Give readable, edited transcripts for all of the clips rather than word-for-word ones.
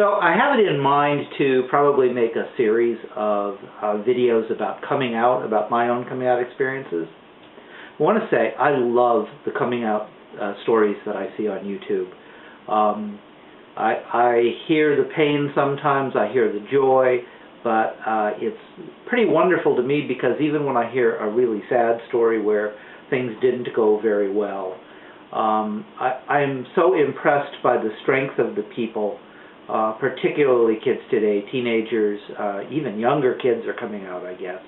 So I have it in mind to probably make a series of videos about coming out, about my own coming out experiences. I want to say I love the coming out stories that I see on YouTube. I hear the pain sometimes, I hear the joy, but it's pretty wonderful to me because even when I hear a really sad story where things didn't go very well, I'm so impressed by the strength of the people, particularly kids today, teenagers, even younger kids are coming out, I guess.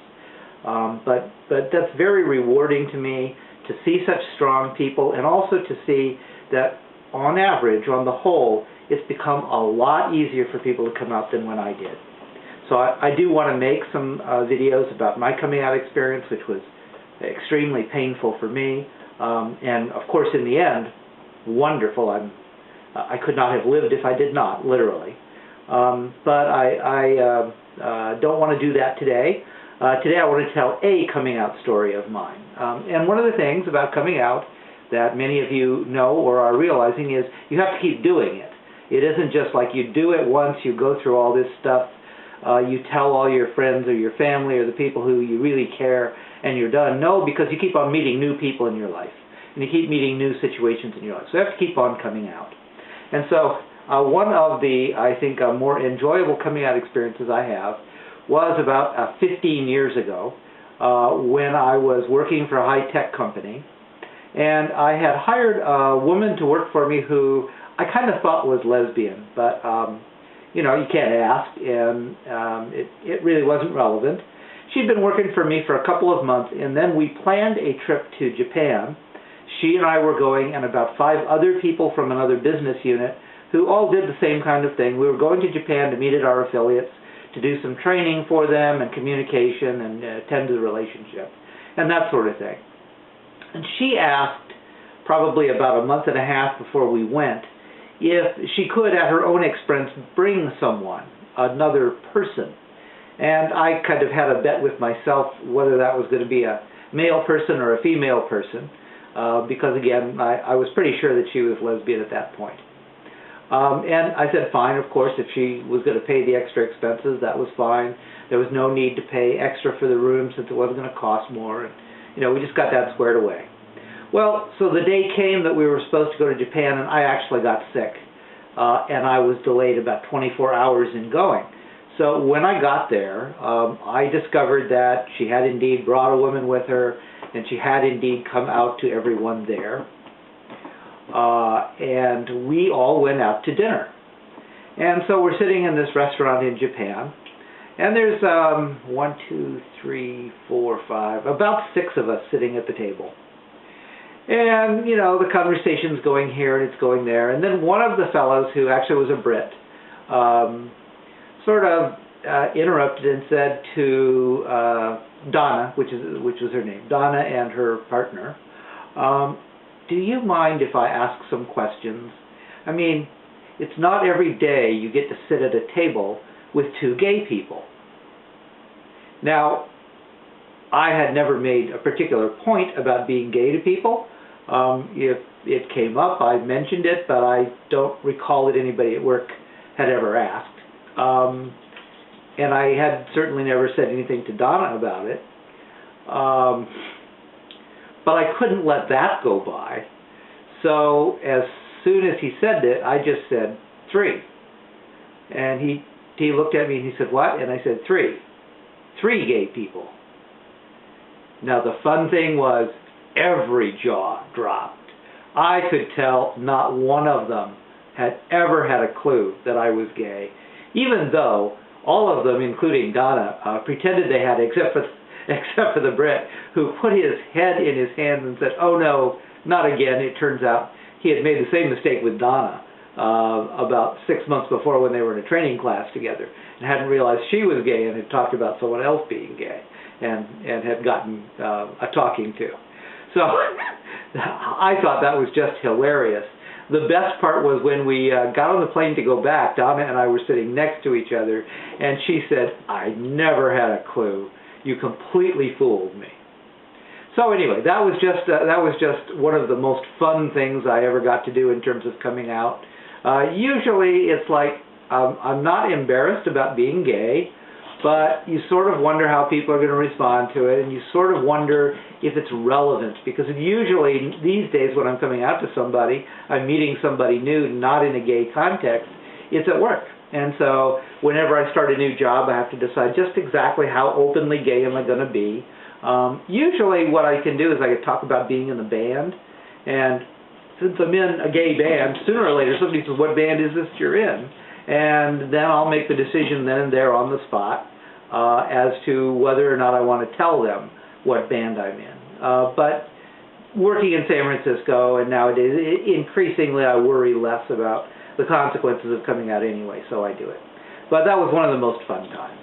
But that's very rewarding to me to see such strong people, and also to see that on average, on the whole, it's become a lot easier for people to come out than when I did. So I do want to make some videos about my coming out experience, which was extremely painful for me, and of course in the end, wonderful. I could not have lived if I did not, literally. But I don't want to do that today. Today I want to tell a coming out story of mine. And one of the things about coming out that many of you know or are realizing is you have to keep doing it. It isn't just like you do it once, you go through all this stuff, you tell all your friends or your family or the people who you really care, and you're done. No, because you keep on meeting new people in your life, and you keep meeting new situations in your life. So you have to keep on coming out. And so one of the, I think, more enjoyable coming out experiences I have was about 15 years ago when I was working for a high-tech company, and I had hired a woman to work for me who I kind of thought was lesbian, but you know, you can't ask, and it really wasn't relevant. She'd been working for me for a couple of months, and then we planned a trip to Japan. She and I were going, and about 5 other people from another business unit who all did the same kind of thing. We were going to Japan to meet at our affiliates, to do some training for them and communication and tend to the relationship and that sort of thing. And she asked, probably about a month and a half before we went, if she could, at her own expense, bring someone, another person. And I kind of had a bet with myself whether that was going to be a male person or a female person, because again, I was pretty sure that she was lesbian at that point. And I said fine, of course, if she was going to pay the extra expenses, that was fine. There was no need to pay extra for the room since it wasn't going to cost more. And, you know, we just got that squared away. Well, so the day came that we were supposed to go to Japan, and I actually got sick. And I was delayed about 24 hours in going. So when I got there, I discovered that she had indeed brought a woman with her, and she had indeed come out to everyone there. And we all went out to dinner. And so we're sitting in this restaurant in Japan, and there's 1, 2, 3, 4, 5, about 6 of us sitting at the table. And, you know, the conversation's going here and it's going there. And then one of the fellows, who actually was a Brit, sort of interrupted and said to Donna, which was her name, Donna and her partner, do you mind if I ask some questions? I mean, it's not every day you get to sit at a table with 2 gay people. Now, I had never made a particular point about being gay to people. If it came up, I mentioned it, but I don't recall that anybody at work had ever asked. And I had certainly never said anything to Donna about it. But I couldn't let that go by. So as soon as he said it, I just said 3. And he looked at me and he said, what? And I said 3. 3 gay people. Now the fun thing was every jaw dropped. I could tell not one of them had ever had a clue that I was gay, even though all of them, including Donna, pretended they had, except for the Brit, who put his head in his hands and said, oh no, not again. It turns out he had made the same mistake with Donna about 6 months before when they were in a training class together, and hadn't realized she was gay and had talked about someone else being gay and had gotten a talking to. So I thought that was just hilarious. The best part was when we got on the plane to go back, Donna and I were sitting next to each other, and she said, I never had a clue. You completely fooled me. So anyway, that was just one of the most fun things I ever got to do in terms of coming out. Usually it's like I'm not embarrassed about being gay, but you sort of wonder how people are going to respond to it, and you sort of wonder if it's relevant, because usually these days when I'm coming out to somebody, I'm meeting somebody new, not in a gay context, it's at work. And so whenever I start a new job, I have to decide just exactly how openly gay am I going to be. Usually what I can do is I can talk about being in the band, and since I'm in a gay band, sooner or later somebody says, what band is this you're in? And then I'll make the decision then and there on the spot as to whether or not I want to tell them what band I'm in. But working in San Francisco and nowadays, increasingly I worry less about the consequences of coming out anyway, so I do it. But that was one of the most fun times.